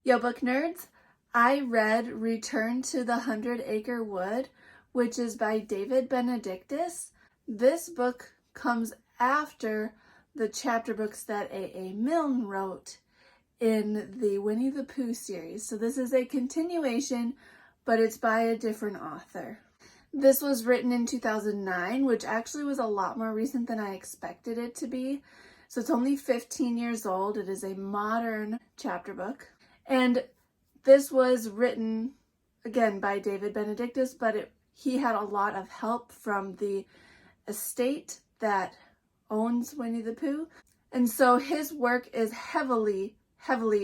Yo, book nerds! I read Return to the 100-Acre Wood, which is by David Benedictus. This book comes after the chapter books that A.A. Milne wrote in the Winnie-the-Pooh series. So this is a continuation, but it's by a different author. This was written in 2009, which actually was a lot more recent than I expected it to be. So it's only 15 years old. It is a modern chapter book. And this was written, again, by David Benedictus, but he had a lot of help from the estate that owns Winnie-the-Pooh. And so his work is heavily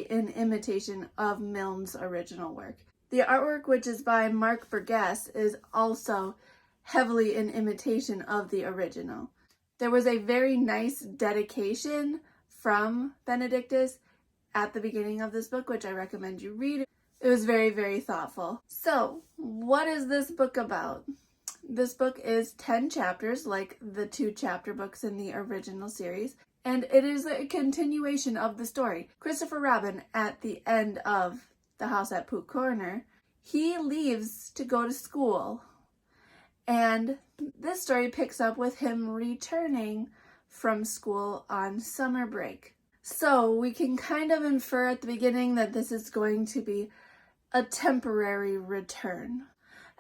in imitation of Milne's original work. The artwork, which is by Mark Burgess, is also heavily in imitation of the original. There was a very nice dedication from Benedictus at the beginning of this book, which I recommend you read. It was very thoughtful. So, what is this book about? This book is 10 chapters, like the 2 chapter books in the original series, and it is a continuation of the story. Christopher Robin, at the end of The House at Pooh Corner, he leaves to go to school, and this story picks up with him returning from school on summer break. So we can kind of infer at the beginning that this is going to be a temporary return.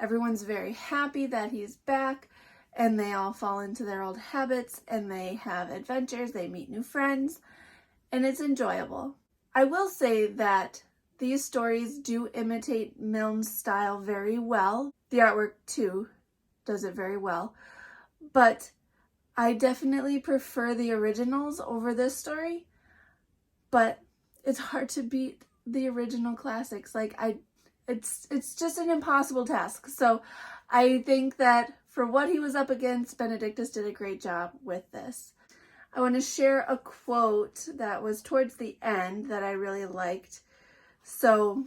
Everyone's very happy that he's back, and they all fall into their old habits, and they have adventures, they meet new friends, and it's enjoyable. I will say that these stories do imitate Milne's style very well. The artwork, too, does it very well. But I definitely prefer the originals over this story. But it's hard to beat the original classics. It's just an impossible task. So I think that for what he was up against, Benedictus did a great job with this. I want to share a quote that was towards the end that I really liked. So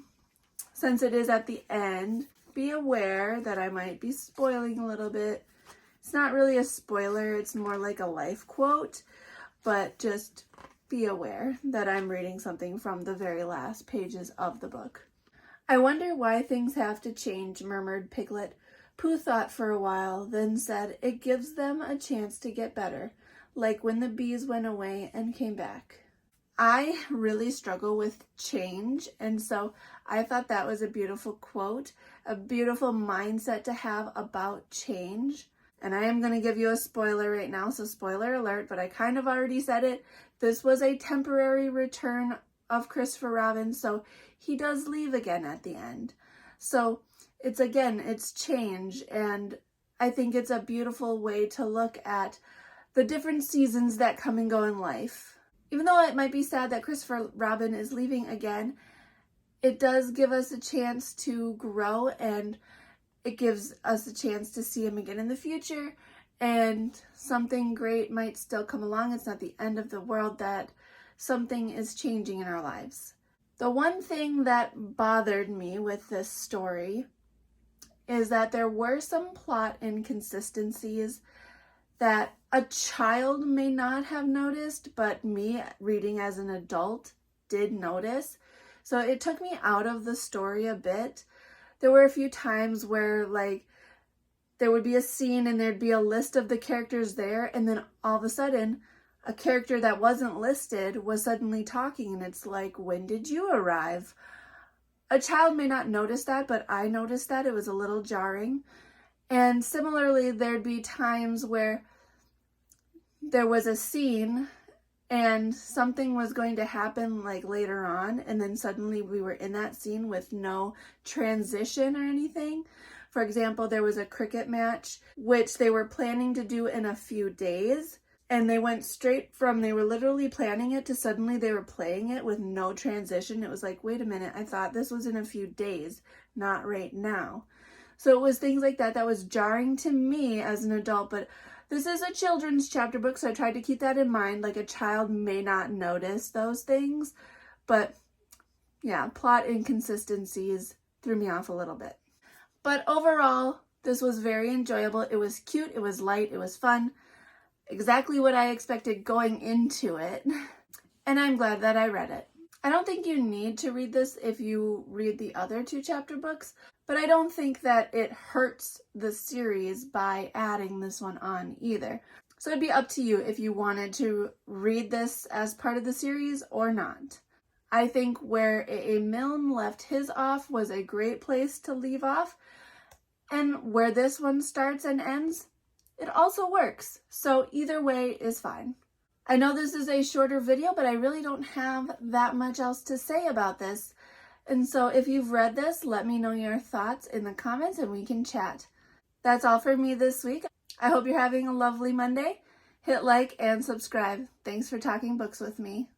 since it is at the end, be aware that I might be spoiling a little bit. It's not really a spoiler, it's more like a life quote, but just be aware that I'm reading something from the very last pages of the book. I wonder why things have to change, murmured Piglet. Pooh thought for a while, then said, it gives them a chance to get better, like when the bees went away and came back. I really struggle with change, and so I thought that was a beautiful quote, a beautiful mindset to have about change. And I am going to give you a spoiler right now, so spoiler alert, but I kind of already said it. This was a temporary return of Christopher Robin, so he does leave again at the end. So it's change, and I think it's a beautiful way to look at the different seasons that come and go in life. Even though it might be sad that Christopher Robin is leaving again, it does give us a chance to grow, and it gives us a chance to see him again in the future, and something great might still come along. It's not the end of the world that something is changing in our lives. The one thing that bothered me with this story is that there were some plot inconsistencies that a child may not have noticed, but me, reading as an adult, did notice. So it took me out of the story a bit. There were a few times where, there would be a scene and there'd be a list of the characters there, and then all of a sudden, a character that wasn't listed was suddenly talking, and it's like, when did you arrive? A child may not notice that, but I noticed that. It was a little jarring. And similarly, there'd be times where there was a scene and something was going to happen later on, and then suddenly we were in that scene with no transition or anything. For example, there was a cricket match which they were planning to do in a few days, and they went straight from they were literally planning it to suddenly they were playing it with no transition. It was like, wait a minute, I thought this was in a few days, not right now. So it was things like that that was jarring to me as an adult, but this is a children's chapter book, so I tried to keep that in mind. A child may not notice those things, but yeah, plot inconsistencies threw me off a little bit. But overall, this was very enjoyable. It was cute, it was light, it was fun. Exactly what I expected going into it, and I'm glad that I read it. I don't think you need to read this if you read the other 2 chapter books, but I don't think that it hurts the series by adding this one on either. So it'd be up to you if you wanted to read this as part of the series or not. I think where A.A. Milne left his off was a great place to leave off, and where this one starts and ends, it also works. So either way is fine. I know this is a shorter video, but I really don't have that much else to say about this. And so if you've read this, let me know your thoughts in the comments and we can chat. That's all for me this week. I hope you're having a lovely Monday. Hit like and subscribe. Thanks for talking books with me.